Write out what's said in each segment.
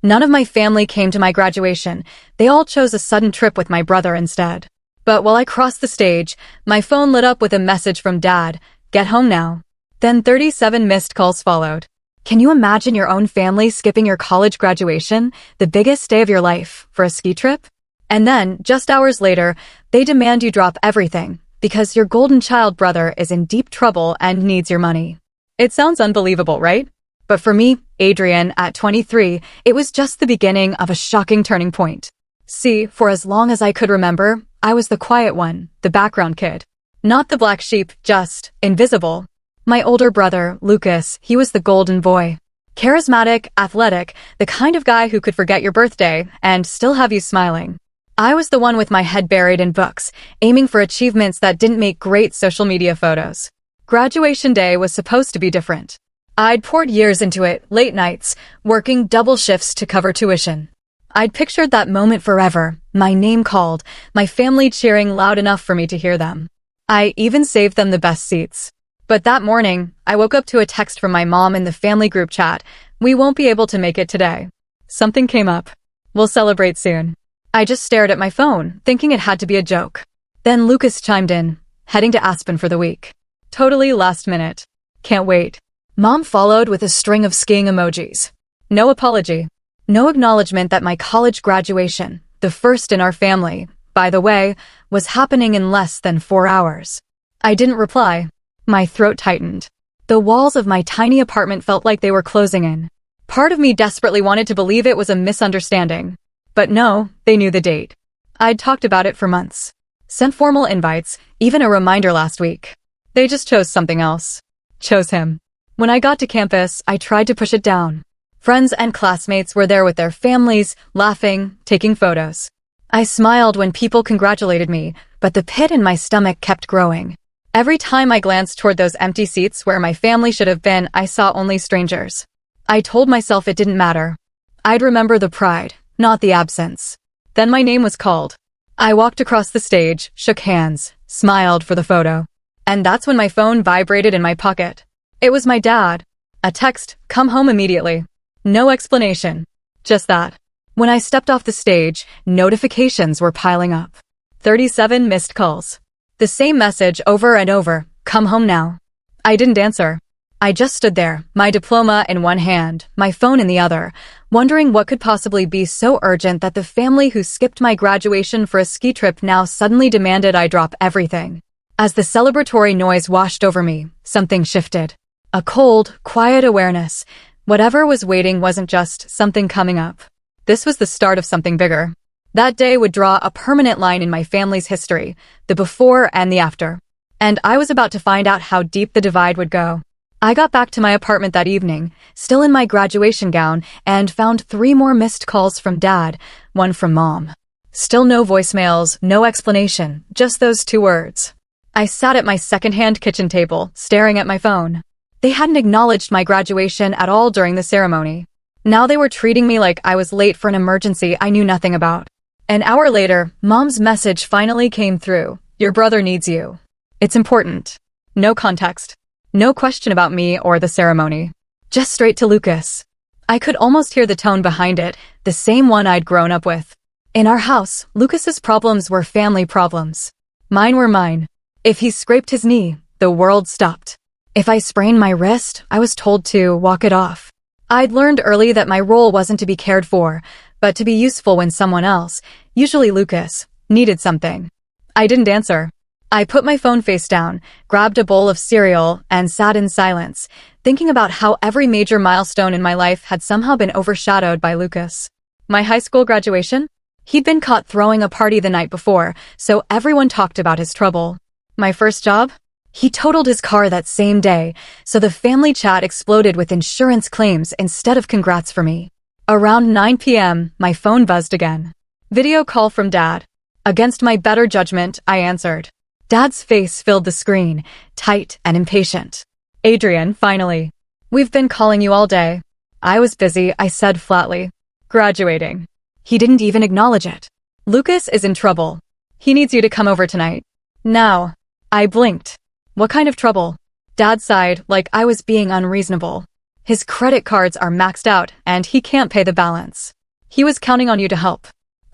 None of my family came to my graduation. They all chose a sudden trip with my brother instead. But while I crossed the stage, my phone lit up with a message from Dad, "Get home now." Then 37 missed calls followed. Can you imagine your own family skipping your college graduation, the biggest day of your life, for a ski trip? And then, just hours later, they demand you drop everything, because your golden child brother is in deep trouble and needs your money. It sounds unbelievable, right? But for me, Adrian, at 23, it was just the beginning of a shocking turning point. See, for as long as I could remember, I was the quiet one, the background kid. Not the black sheep, just invisible. My older brother, Lucas, he was the golden boy. Charismatic, athletic, the kind of guy who could forget your birthday and still have you smiling. I was the one with my head buried in books, aiming for achievements that didn't make great social media photos. Graduation day was supposed to be different. I'd poured years into it, late nights, working double shifts to cover tuition. I'd pictured that moment forever, my name called, my family cheering loud enough for me to hear them. I even saved them the best seats. But that morning, I woke up to a text from my mom in the family group chat. "We won't be able to make it today." Something came up. "We'll celebrate soon." I just stared at my phone, thinking it had to be a joke. Then Lucas chimed in, "Heading to Aspen for the week." Totally last minute. Can't wait. Mom followed with a string of skiing emojis. No apology. No acknowledgement that my college graduation, the first in our family, by the way, was happening in less than 4 hours. I didn't reply. My throat tightened. The walls of my tiny apartment felt like they were closing in. Part of me desperately wanted to believe it was a misunderstanding. But no, they knew the date. I'd talked about it for months. Sent formal invites, even a reminder last week. They just chose something else. Chose him. When I got to campus, I tried to push it down. Friends and classmates were there with their families, laughing, taking photos. I smiled when people congratulated me, but the pit in my stomach kept growing. Every time I glanced toward those empty seats where my family should have been, I saw only strangers. I told myself it didn't matter. I'd remember the pride, not the absence. Then my name was called. I walked across the stage, shook hands, smiled for the photo. And that's when my phone vibrated in my pocket. It was my dad. A text, "Come home immediately." No explanation. Just that. When I stepped off the stage, notifications were piling up. 37 missed calls. The same message over and over, "Come home now." I didn't answer. I just stood there, my diploma in one hand, my phone in the other, wondering what could possibly be so urgent that the family who skipped my graduation for a ski trip now suddenly demanded I drop everything. As the celebratory noise washed over me, something shifted. A cold, quiet awareness. Whatever was waiting wasn't just something coming up. This was the start of something bigger. That day would draw a permanent line in my family's history, the before and the after. And I was about to find out how deep the divide would go. I got back to my apartment that evening, still in my graduation gown, and found 3 more missed calls from Dad, 1 from Mom. Still no voicemails, no explanation, just those 2 words. I sat at my secondhand kitchen table, staring at my phone. They hadn't acknowledged my graduation at all during the ceremony. Now they were treating me like I was late for an emergency I knew nothing about. An hour later, Mom's message finally came through. "Your brother needs you. It's important." No context. No question about me or the ceremony. Just straight to Lucas. I could almost hear the tone behind it, the same one I'd grown up with. In our house, Lucas's problems were family problems. Mine were mine. If he scraped his knee, the world stopped. If I sprained my wrist, I was told to walk it off. I'd learned early that my role wasn't to be cared for, but to be useful when someone else, usually Lucas, needed something. I didn't answer. I put my phone face down, grabbed a bowl of cereal, and sat in silence, thinking about how every major milestone in my life had somehow been overshadowed by Lucas. My high school graduation? He'd been caught throwing a party the night before, so everyone talked about his trouble. My first job? He totaled his car that same day, so the family chat exploded with insurance claims instead of congrats for me. Around 9 p.m., my phone buzzed again. Video call from Dad. Against my better judgment, I answered. Dad's face filled the screen, tight and impatient. "Adrian, finally. We've been calling you all day." I was busy, I said flatly. "Graduating." He didn't even acknowledge it. "Lucas is in trouble. He needs you to come over tonight. Now." I blinked. What kind of trouble? Dad sighed, like I was being unreasonable. His credit cards are maxed out and he can't pay the balance. He was counting on you to help.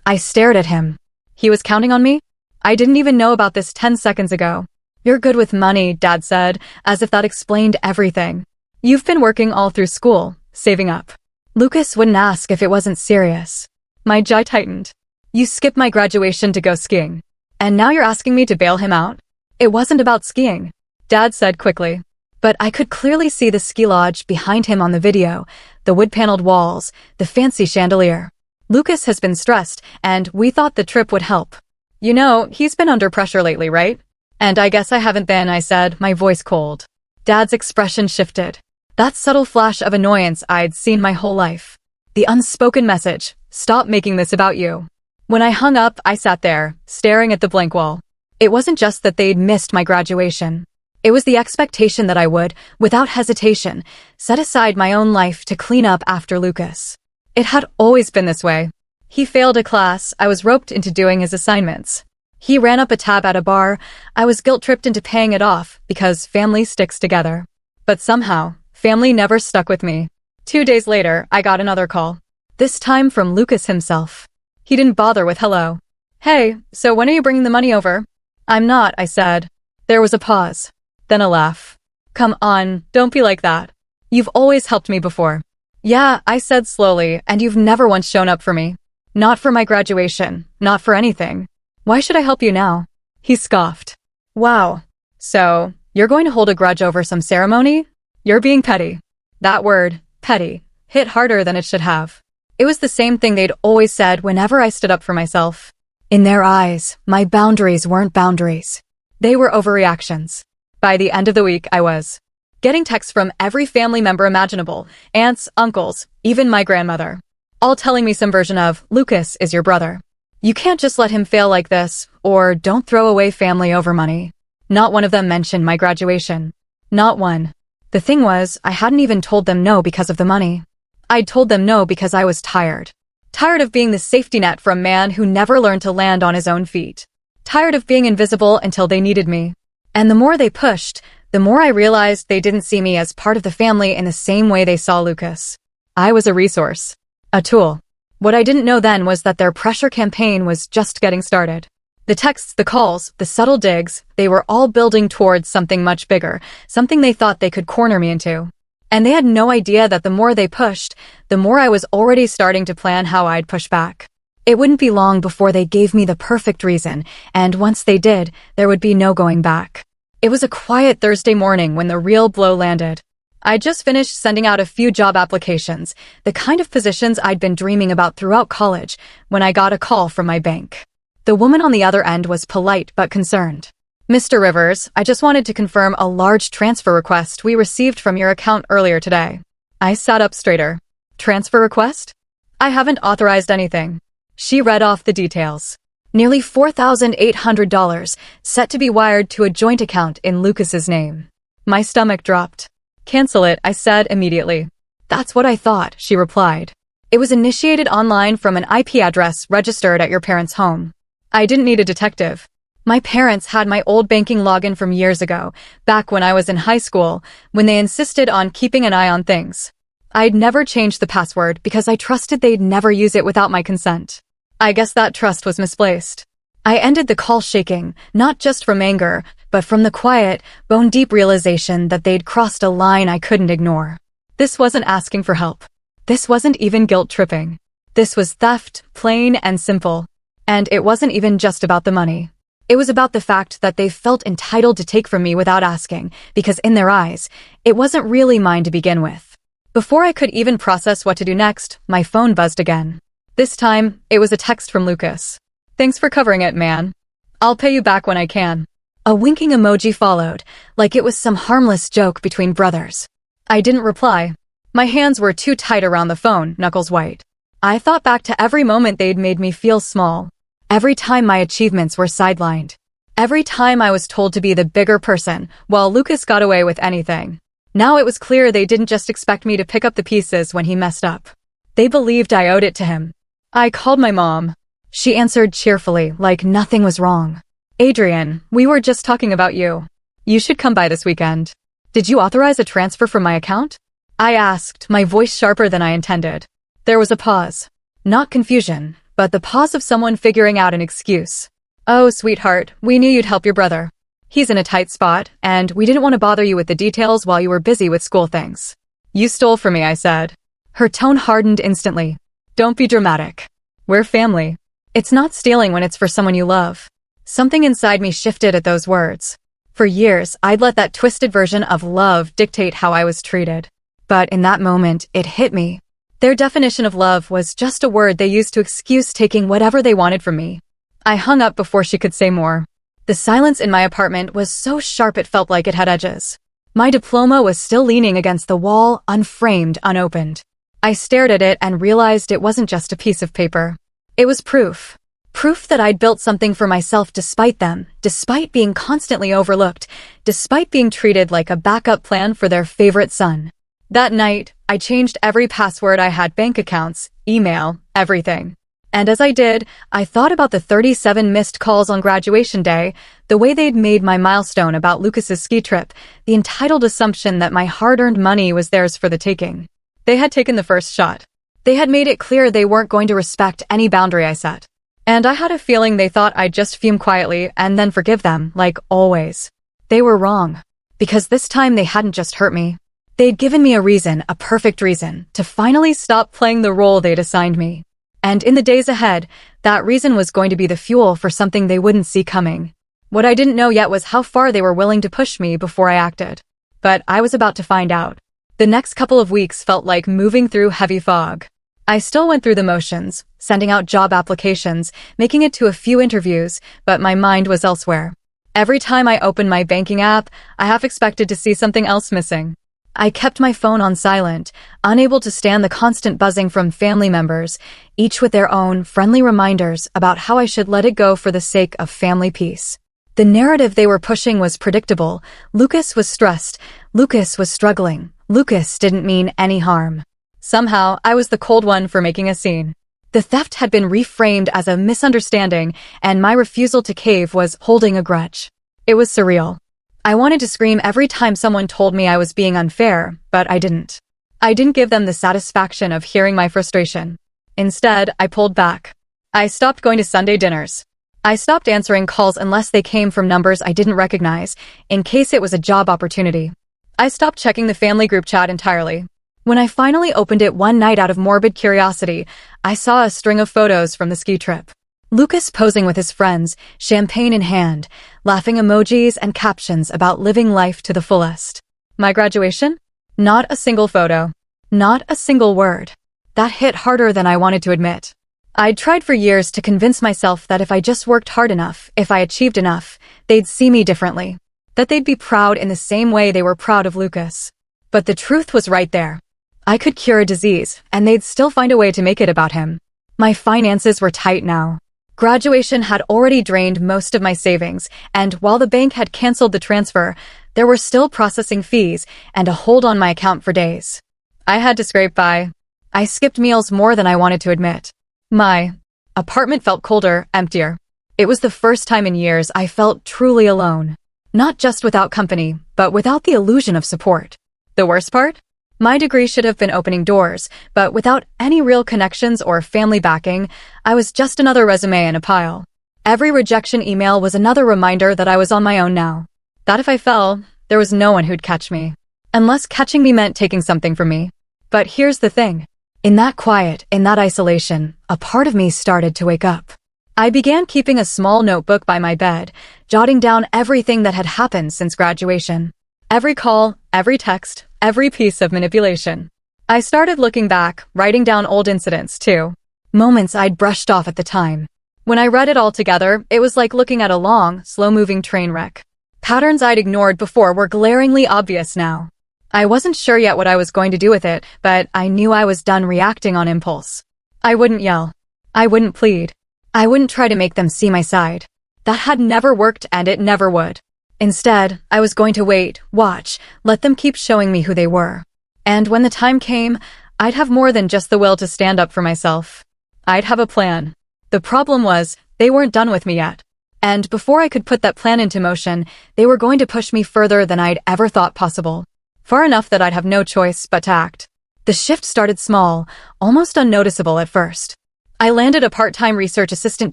I stared at him. He was counting on me? I didn't even know about this 10 seconds ago. You're good with money, Dad said, as if that explained everything. You've been working all through school, saving up. Lucas wouldn't ask if it wasn't serious. My jaw tightened. You skipped my graduation to go skiing. And now you're asking me to bail him out? It wasn't about skiing, Dad said quickly. But I could clearly see the ski lodge behind him on the video, the wood-paneled walls, the fancy chandelier. Lucas has been stressed, and we thought the trip would help. You know, he's been under pressure lately, right? And I guess I haven't been, I said, my voice cold. Dad's expression shifted. That subtle flash of annoyance I'd seen my whole life. The unspoken message, stop making this about you. When I hung up, I sat there, staring at the blank wall. It wasn't just that they'd missed my graduation. It was the expectation that I would, without hesitation, set aside my own life to clean up after Lucas. It had always been this way. He failed a class, I was roped into doing his assignments. He ran up a tab at a bar, I was guilt-tripped into paying it off because family sticks together. But somehow, family never stuck with me. 2 days later, I got another call. This time from Lucas himself. He didn't bother with hello. Hey, so when are you bringing the money over? I'm not, I said. There was a pause. Then a laugh. Come on, don't be like that. You've always helped me before. Yeah, I said slowly, and you've never once shown up for me. Not for my graduation, not for anything. Why should I help you now? He scoffed. Wow. So, you're going to hold a grudge over some ceremony? You're being petty. That word, petty, hit harder than it should have. It was the same thing they'd always said whenever I stood up for myself. In their eyes, my boundaries weren't boundaries. They were overreactions. By the end of the week, I was getting texts from every family member imaginable, aunts, uncles, even my grandmother, all telling me some version of, Lucas is your brother. You can't just let him fail like this, or don't throw away family over money. Not one of them mentioned my graduation. Not one. The thing was, I hadn't even told them no because of the money. I'd told them no because I was tired. Tired of being the safety net for a man who never learned to land on his own feet. Tired of being invisible until they needed me. And the more they pushed, the more I realized they didn't see me as part of the family in the same way they saw Lucas. I was a resource. A tool. What I didn't know then was that their pressure campaign was just getting started. The texts, the calls, the subtle digs, they were all building towards something much bigger, something they thought they could corner me into. And they had no idea that the more they pushed, the more I was already starting to plan how I'd push back. It wouldn't be long before they gave me the perfect reason, and once they did, there would be no going back. It was a quiet Thursday morning when the real blow landed. I'd just finished sending out a few job applications, the kind of positions I'd been dreaming about throughout college, when I got a call from my bank. The woman on the other end was polite but concerned. Mr. Rivers, I just wanted to confirm a large transfer request we received from your account earlier today. I sat up straighter. Transfer request? I haven't authorized anything. She read off the details. Nearly $4,800 set to be wired to a joint account in Lucas's name. My stomach dropped. Cancel it, I said immediately. That's what I thought, she replied. It was initiated online from an IP address registered at your parents' home. I didn't need a detective. My parents had my old banking login from years ago, back when I was in high school, when they insisted on keeping an eye on things. I'd never changed the password because I trusted they'd never use it without my consent. I guess that trust was misplaced. I ended the call shaking, not just from anger, but from the quiet, bone-deep realization that they'd crossed a line I couldn't ignore. This wasn't asking for help. This wasn't even guilt-tripping. This was theft, plain and simple. And it wasn't even just about the money. It was about the fact that they felt entitled to take from me without asking, because in their eyes, it wasn't really mine to begin with. Before I could even process what to do next, my phone buzzed again. This time, it was a text from Lucas. Thanks for covering it, man. I'll pay you back when I can. A winking emoji followed, like it was some harmless joke between brothers. I didn't reply. My hands were too tight around the phone, knuckles white. I thought back to every moment they'd made me feel small. Every time my achievements were sidelined. Every time I was told to be the bigger person, while Lucas got away with anything. Now it was clear they didn't just expect me to pick up the pieces when he messed up. They believed I owed it to him. I called my mom. She answered cheerfully, like nothing was wrong. Adrian, we were just talking about you. You should come by this weekend. Did you authorize a transfer from my account? I asked, my voice sharper than I intended. There was a pause. Not confusion, but the pause of someone figuring out an excuse. Oh, sweetheart, we knew you'd help your brother. He's in a tight spot, and we didn't want to bother you with the details while you were busy with school things. You stole from me, I said. Her tone hardened instantly. Don't be dramatic. We're family. It's not stealing when it's for someone you love. Something inside me shifted at those words. For years, I'd let that twisted version of love dictate how I was treated. But in that moment, it hit me. Their definition of love was just a word they used to excuse taking whatever they wanted from me. I hung up before she could say more. The silence in my apartment was so sharp it felt like it had edges. My diploma was still leaning against the wall, unframed, unopened. I stared at it and realized it wasn't just a piece of paper. It was proof. Proof that I'd built something for myself despite them, despite being constantly overlooked, despite being treated like a backup plan for their favorite son. That night, I changed every password I had, bank accounts, email, everything. And as I did, I thought about the 37 missed calls on graduation day, the way they'd made my milestone about Lucas's ski trip, the entitled assumption that my hard-earned money was theirs for the taking. They had taken the first shot. They had made it clear they weren't going to respect any boundary I set. And I had a feeling they thought I'd just fume quietly and then forgive them, like always. They were wrong. Because this time they hadn't just hurt me. They'd given me a reason, a perfect reason, to finally stop playing the role they'd assigned me. And in the days ahead, that reason was going to be the fuel for something they wouldn't see coming. What I didn't know yet was how far they were willing to push me before I acted. But I was about to find out. The next couple of weeks felt like moving through heavy fog. I still went through the motions, sending out job applications, making it to a few interviews, but my mind was elsewhere. Every time I opened my banking app, I half expected to see something else missing. I kept my phone on silent, unable to stand the constant buzzing from family members, each with their own friendly reminders about how I should let it go for the sake of family peace. The narrative they were pushing was predictable. Lucas was stressed. Lucas was struggling. Lucas didn't mean any harm. Somehow, I was the cold one for making a scene. The theft had been reframed as a misunderstanding, and my refusal to cave was holding a grudge. It was surreal. I wanted to scream every time someone told me I was being unfair, but I didn't. I didn't give them the satisfaction of hearing my frustration. Instead, I pulled back. I stopped going to Sunday dinners. I stopped answering calls unless they came from numbers I didn't recognize, in case it was a job opportunity. I stopped checking the family group chat entirely. When I finally opened it one night out of morbid curiosity, I saw a string of photos from the ski trip. Lucas posing with his friends, champagne in hand, laughing emojis and captions about living life to the fullest. My graduation? Not a single photo. Not a single word. That hit harder than I wanted to admit. I'd tried for years to convince myself that if I just worked hard enough, if I achieved enough, they'd see me differently. That they'd be proud in the same way they were proud of Lucas. But the truth was right there. I could cure a disease, and they'd still find a way to make it about him. My finances were tight now. Graduation had already drained most of my savings, and while the bank had canceled the transfer, there were still processing fees and a hold on my account for days. I had to scrape by. I skipped meals more than I wanted to admit. My apartment felt colder, emptier. It was the first time in years I felt truly alone. Not just without company, but without the illusion of support. The worst part? My degree should have been opening doors, but without any real connections or family backing, I was just another resume in a pile. Every rejection email was another reminder that I was on my own now. That if I fell, there was no one who'd catch me. Unless catching me meant taking something from me. But here's the thing. In that quiet, in that isolation, a part of me started to wake up. I began keeping a small notebook by my bed, jotting down everything that had happened since graduation. Every call, every text, every piece of manipulation. I started looking back, writing down old incidents, too. Moments I'd brushed off at the time. When I read it all together, it was like looking at a long, slow-moving train wreck. Patterns I'd ignored before were glaringly obvious now. I wasn't sure yet what I was going to do with it, but I knew I was done reacting on impulse. I wouldn't yell. I wouldn't plead. I wouldn't try to make them see my side. That had never worked, and it never would. Instead, I was going to wait, watch, let them keep showing me who they were. And when the time came, I'd have more than just the will to stand up for myself. I'd have a plan. The problem was, they weren't done with me yet. And before I could put that plan into motion, they were going to push me further than I'd ever thought possible. Far enough that I'd have no choice but to act. The shift started small, almost unnoticeable at first. I landed a part-time research assistant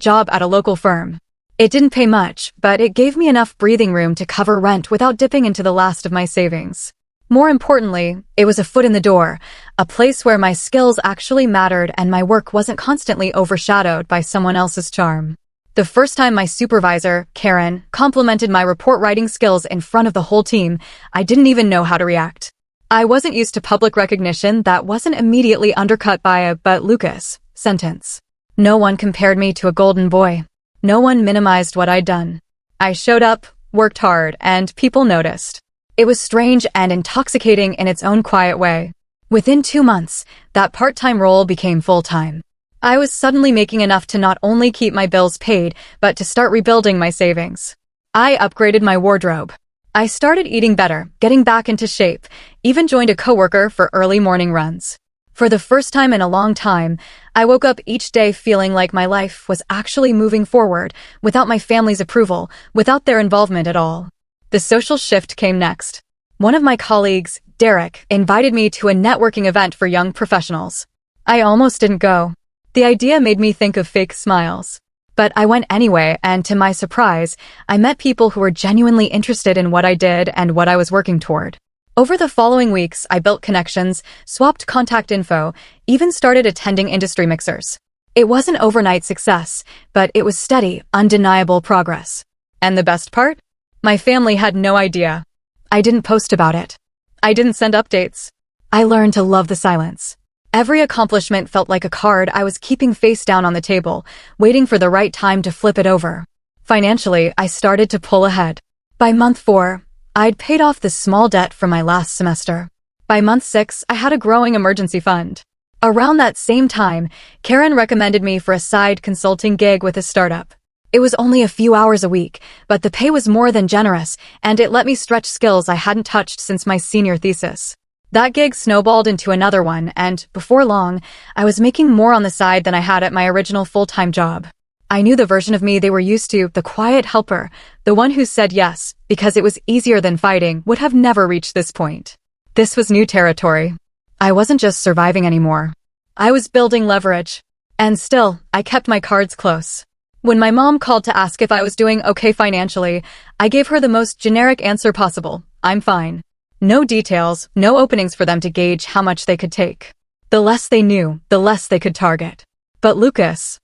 job at a local firm. It didn't pay much, but it gave me enough breathing room to cover rent without dipping into the last of my savings. More importantly, it was a foot in the door, a place where my skills actually mattered and my work wasn't constantly overshadowed by someone else's charm. The first time my supervisor, Karen, complimented my report writing skills in front of the whole team, I didn't even know how to react. I wasn't used to public recognition that wasn't immediately undercut by a "but Lucas" sentence. No one compared me to a golden boy. No one minimized what I'd done. I showed up, worked hard, and people noticed. It was strange and intoxicating in its own quiet way. Within 2 months, that part-time role became full-time. I was suddenly making enough to not only keep my bills paid, but to start rebuilding my savings. I upgraded my wardrobe. I started eating better, getting back into shape, even joined a coworker for early morning runs. For the first time in a long time, I woke up each day feeling like my life was actually moving forward, without my family's approval, without their involvement at all. The social shift came next. One of my colleagues, Derek, invited me to a networking event for young professionals. I almost didn't go. The idea made me think of fake smiles. But I went anyway, and to my surprise, I met people who were genuinely interested in what I did and what I was working toward. Over the following weeks, I built connections, swapped contact info, even started attending industry mixers. It wasn't overnight success, but it was steady, undeniable progress. And the best part? My family had no idea. I didn't post about it. I didn't send updates. I learned to love the silence. Every accomplishment felt like a card I was keeping face down on the table, waiting for the right time to flip it over. Financially, I started to pull ahead. By month 4, I'd paid off the small debt from my last semester. By month 6, I had a growing emergency fund. Around that same time, Karen recommended me for a side consulting gig with a startup. It was only a few hours a week, but the pay was more than generous, and it let me stretch skills I hadn't touched since my senior thesis. That gig snowballed into another one, and, before long, I was making more on the side than I had at my original full-time job. I knew the version of me they were used to, the quiet helper, the one who said yes, because it was easier than fighting, would have never reached this point. This was new territory. I wasn't just surviving anymore. I was building leverage. And still, I kept my cards close. When my mom called to ask if I was doing okay financially, I gave her the most generic answer possible. I'm fine. No details, no openings for them to gauge how much they could take. The less they knew, the less they could target. But Lucas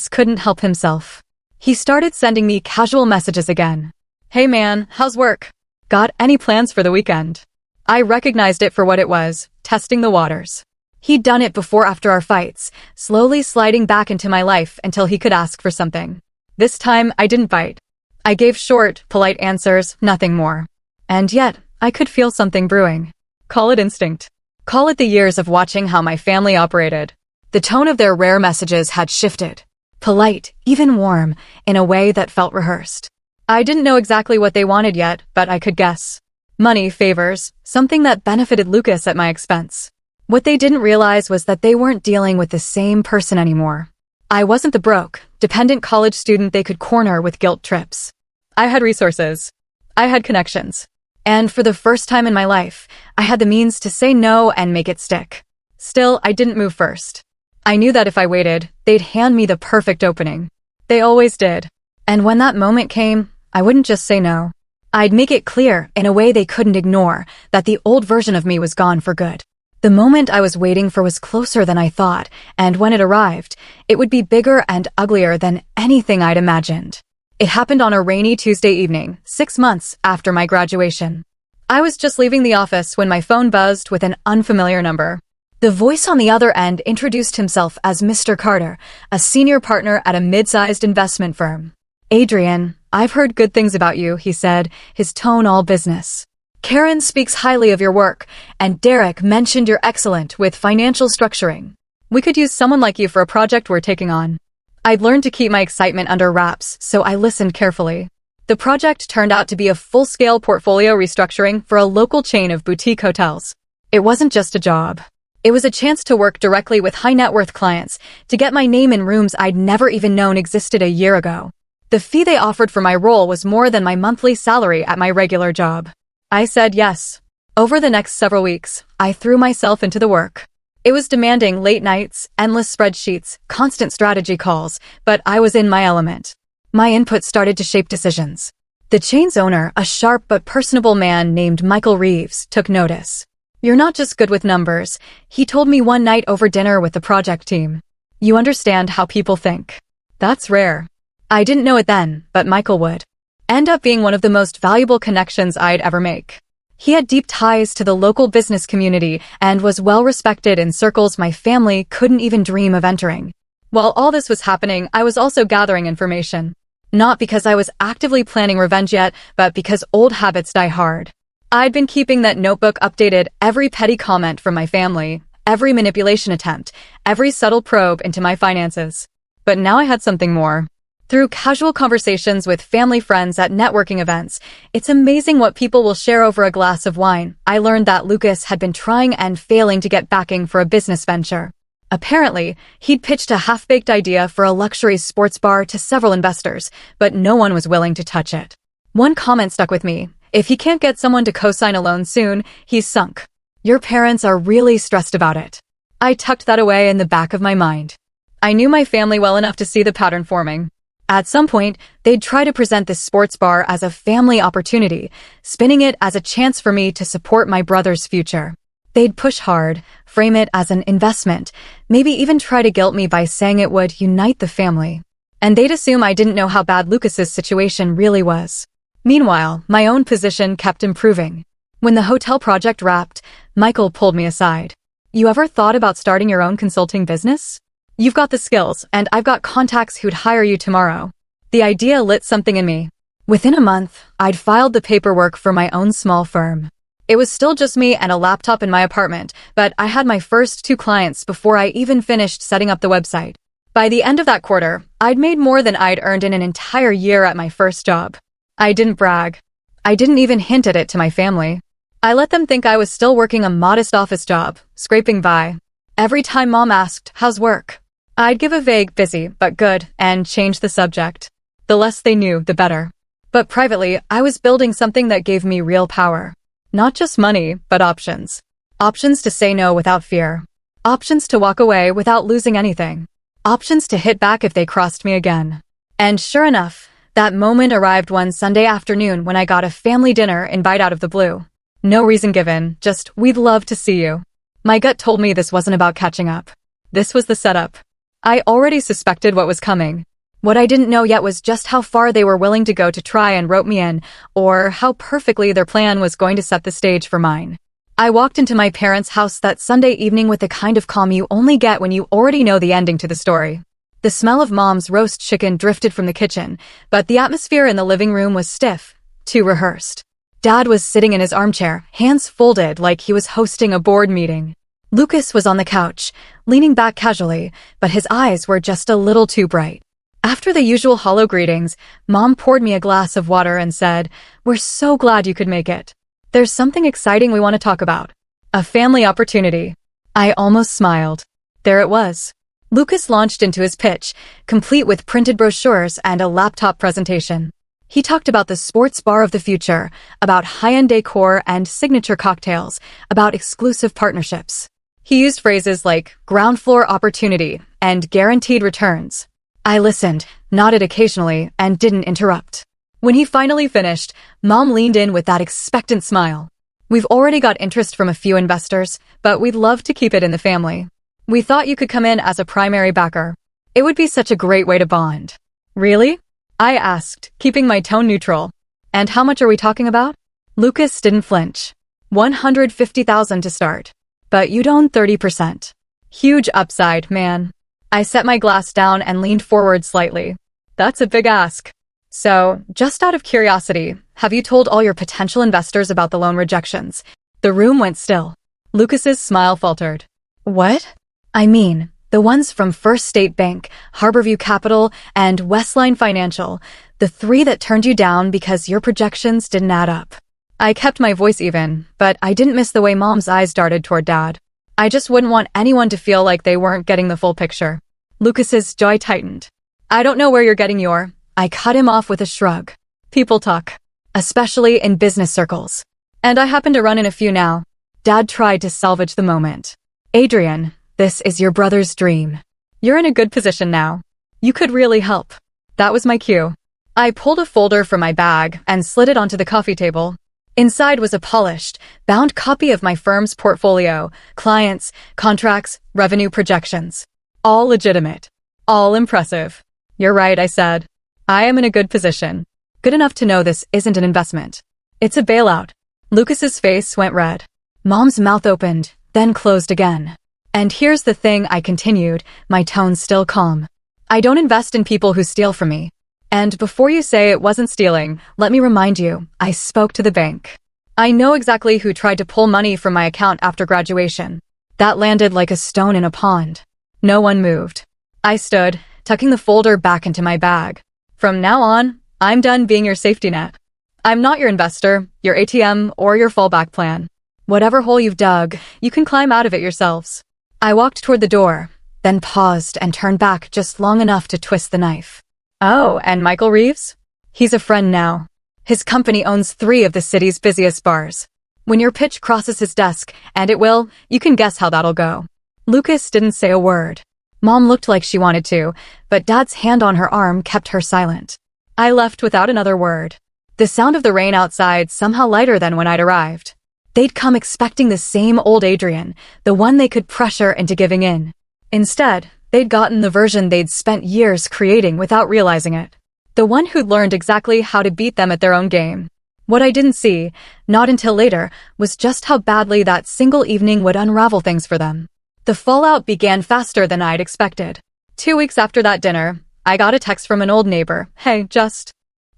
couldn't help himself. He started sending me casual messages again. Hey man, how's work? Got any plans for the weekend? I recognized it for what it was, testing the waters. He'd done it before after our fights, slowly sliding back into my life until he could ask for something. This time, I didn't bite. I gave short, polite answers, nothing more. And yet, I could feel something brewing. Call it instinct. Call it the years of watching how my family operated. The tone of their rare messages had shifted. Polite, even warm, in a way that felt rehearsed. I didn't know exactly what they wanted yet, but I could guess. Money, favors, something that benefited Lucas at my expense. What they didn't realize was that they weren't dealing with the same person anymore. I wasn't the broke, dependent college student they could corner with guilt trips. I had resources. I had connections. And for the first time in my life, I had the means to say no and make it stick. Still, I didn't move first. I knew that if I waited, they'd hand me the perfect opening. They always did. And when that moment came, I wouldn't just say no. I'd make it clear, in a way they couldn't ignore, that the old version of me was gone for good. The moment I was waiting for was closer than I thought, and when it arrived, it would be bigger and uglier than anything I'd imagined. It happened on a rainy Tuesday evening, 6 months after my graduation. I was just leaving the office when my phone buzzed with an unfamiliar number. The voice on the other end introduced himself as Mr. Carter, a senior partner at a mid-sized investment firm. Adrian, I've heard good things about you, he said, his tone all business. Karen speaks highly of your work, and Derek mentioned you're excellent with financial structuring. We could use someone like you for a project we're taking on. I'd learned to keep my excitement under wraps, so I listened carefully. The project turned out to be a full-scale portfolio restructuring for a local chain of boutique hotels. It wasn't just a job. It was a chance to work directly with high-net-worth clients, to get my name in rooms I'd never even known existed a year ago. The fee they offered for my role was more than my monthly salary at my regular job. I said yes. Over the next several weeks, I threw myself into the work. It was demanding: late nights, endless spreadsheets, constant strategy calls, but I was in my element. My input started to shape decisions. The chain's owner, a sharp but personable man named Michael Reeves, took notice. "You're not just good with numbers," he told me one night over dinner with the project team. "You understand how people think." That's rare. I didn't know it then, but Michael would end up being one of the most valuable connections I'd ever make. He had deep ties to the local business community and was well respected in circles my family couldn't even dream of entering. While all this was happening, I was also gathering information. Not because I was actively planning revenge yet, but because old habits die hard. I'd been keeping that notebook updated: every petty comment from my family, every manipulation attempt, every subtle probe into my finances. But now I had something more. Through casual conversations with family friends at networking events, it's amazing what people will share over a glass of wine. I learned that Lucas had been trying and failing to get backing for a business venture. Apparently, he'd pitched a half-baked idea for a luxury sports bar to several investors, but no one was willing to touch it. One comment stuck with me: "If he can't get someone to co-sign a loan soon, he's sunk." Your parents are really stressed about it. I tucked that away in the back of my mind. I knew my family well enough to see the pattern forming. At some point, they'd try to present this sports bar as a family opportunity, spinning it as a chance for me to support my brother's future. They'd push hard, frame it as an investment, maybe even try to guilt me by saying it would unite the family. And they'd assume I didn't know how bad Lucas's situation really was. Meanwhile, my own position kept improving. When the hotel project wrapped, Michael pulled me aside. "You ever thought about starting your own consulting business? You've got the skills, and I've got contacts who'd hire you tomorrow." The idea lit something in me. Within a month, I'd filed the paperwork for my own small firm. It was still just me and a laptop in my apartment, but I had my first 2 clients before I even finished setting up the website. By the end of that quarter, I'd made more than I'd earned in an entire year at my first job. I didn't brag. I didn't even hint at it to my family. I let them think I was still working a modest office job, scraping by. Every time Mom asked, "How's work?" I'd give a vague "busy, but good," and change the subject. The less they knew, the better. But privately, I was building something that gave me real power. Not just money, but options. Options to say no without fear. Options to walk away without losing anything. Options to hit back if they crossed me again. And sure enough, that moment arrived one Sunday afternoon when I got a family dinner invite out of the blue. No reason given, just "we'd love to see you." My gut told me this wasn't about catching up. This was the setup. I already suspected what was coming. What I didn't know yet was just how far they were willing to go to try and rope me in, or how perfectly their plan was going to set the stage for mine. I walked into my parents' house that Sunday evening with the kind of calm you only get when you already know the ending to the story. The smell of Mom's roast chicken drifted from the kitchen, but the atmosphere in the living room was stiff, too rehearsed. Dad was sitting in his armchair, hands folded like he was hosting a board meeting. Lucas was on the couch, leaning back casually, but his eyes were just a little too bright. After the usual hollow greetings, Mom poured me a glass of water and said, "We're so glad you could make it. There's something exciting we want to talk about. A family opportunity." I almost smiled. There it was. Lucas launched into his pitch, complete with printed brochures and a laptop presentation. He talked about the sports bar of the future, about high-end decor and signature cocktails, about exclusive partnerships. He used phrases like ground floor opportunity and guaranteed returns. I listened, nodded occasionally, and didn't interrupt. When he finally finished, Mom leaned in with that expectant smile. "We've already got interest from a few investors, but we'd love to keep it in the family. We thought you could come in as a primary backer. It would be such a great way to bond." "Really?" I asked, keeping my tone neutral. "And how much are we talking about?" Lucas didn't flinch. $150,000 to start. But you'd own 30%. Huge upside, man. I set my glass down and leaned forward slightly. "That's a big ask. So, just out of curiosity, have you told all your potential investors about the loan rejections?" The room went still. Lucas's smile faltered. "What?" "I mean, the ones from First State Bank, Harborview Capital, and Westline Financial, the 3 that turned you down because your projections didn't add up." I kept my voice even, but I didn't miss the way Mom's eyes darted toward Dad. I just wouldn't want anyone to feel like they weren't getting the full picture. Lucas's jaw tightened. "I don't know where you're getting your—" I cut him off with a shrug. "People talk. Especially in business circles. And I happen to run in a few now. Dad tried to salvage the moment. Adrian, this is your brother's dream. You're in a good position now. You could really help. That was my cue. I pulled a folder from my bag and slid it onto the coffee table. Inside was a polished, bound copy of my firm's portfolio, clients, contracts, revenue projections. All legitimate. All impressive. You're right, I said. I am in a good position. Good enough to know this isn't an investment. It's a bailout. Lucas's face went red. Mom's mouth opened, then closed again. And here's the thing, I continued, my tone still calm. I don't invest in people who steal from me. And before you say it wasn't stealing, let me remind you, I spoke to the bank. I know exactly who tried to pull money from my account after graduation. That landed like a stone in a pond. No one moved. I stood, tucking the folder back into my bag. From now on, I'm done being your safety net. I'm not your investor, your ATM, or your fallback plan. Whatever hole you've dug, you can climb out of it yourselves. I walked toward the door, then paused and turned back just long enough to twist the knife. Oh, and Michael Reeves? He's a friend now. His company owns 3 of the city's busiest bars. When your pitch crosses his desk, and it will, you can guess how that'll go. Lucas didn't say a word. Mom looked like she wanted to, but Dad's hand on her arm kept her silent. I left without another word. The sound of the rain outside somehow lighter than when I'd arrived. They'd come expecting the same old Adrian, the one they could pressure into giving in. Instead, they'd gotten the version they'd spent years creating without realizing it. The one who'd learned exactly how to beat them at their own game. What I didn't see, not until later, was just how badly that single evening would unravel things for them. The fallout began faster than I'd expected. 2 weeks after that dinner, I got a text from an old neighbor. Hey, just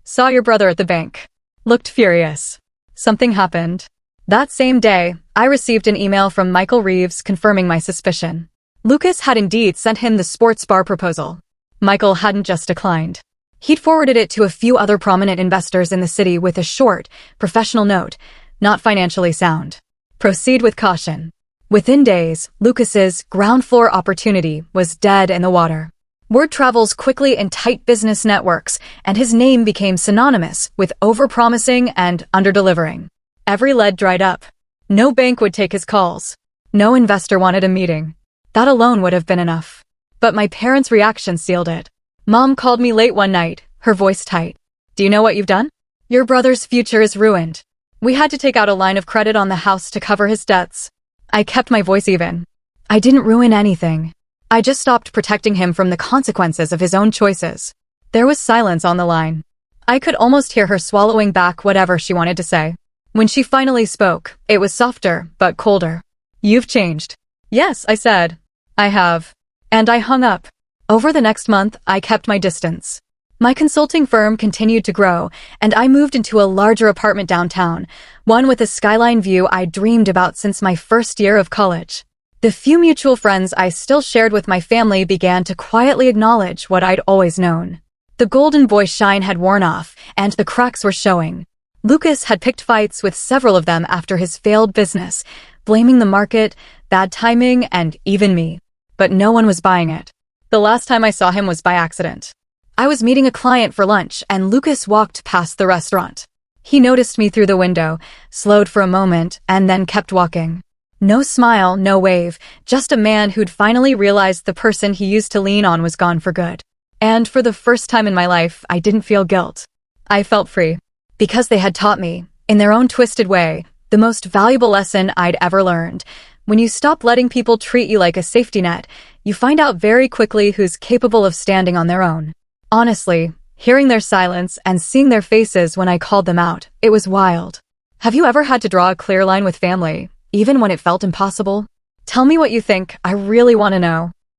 saw your brother at the bank. Looked furious. Something happened. That same day, I received an email from Michael Reeves confirming my suspicion. Lucas had indeed sent him the sports bar proposal. Michael hadn't just declined. He'd forwarded it to a few other prominent investors in the city with a short, professional note, not financially sound. Proceed with caution. Within days, Lucas's ground floor opportunity was dead in the water. Word travels quickly in tight business networks, and his name became synonymous with overpromising and underdelivering. Every lead dried up. No bank would take his calls. No investor wanted a meeting. That alone would have been enough. But my parents' reaction sealed it. Mom called me late one night, her voice tight. Do you know what you've done? Your brother's future is ruined. We had to take out a line of credit on the house to cover his debts. I kept my voice even. I didn't ruin anything. I just stopped protecting him from the consequences of his own choices. There was silence on the line. I could almost hear her swallowing back whatever she wanted to say. When she finally spoke, it was softer, but colder. You've changed. Yes, I said. I have. And I hung up. Over the next month, I kept my distance. My consulting firm continued to grow, and I moved into a larger apartment downtown, one with a skyline view I'd dreamed about since my first year of college. The few mutual friends I still shared with my family began to quietly acknowledge what I'd always known. The golden boy shine had worn off, and the cracks were showing. Lucas had picked fights with several of them after his failed business, blaming the market, bad timing, and even me. But no one was buying it. The last time I saw him was by accident. I was meeting a client for lunch, and Lucas walked past the restaurant. He noticed me through the window, slowed for a moment, and then kept walking. No smile, no wave, just a man who'd finally realized the person he used to lean on was gone for good. And for the first time in my life, I didn't feel guilt. I felt free. Because they had taught me, in their own twisted way, the most valuable lesson I'd ever learned. When you stop letting people treat you like a safety net, you find out very quickly who's capable of standing on their own. Honestly, hearing their silence and seeing their faces when I called them out, it was wild. Have you ever had to draw a clear line with family, even when it felt impossible? Tell me what you think, I really want to know.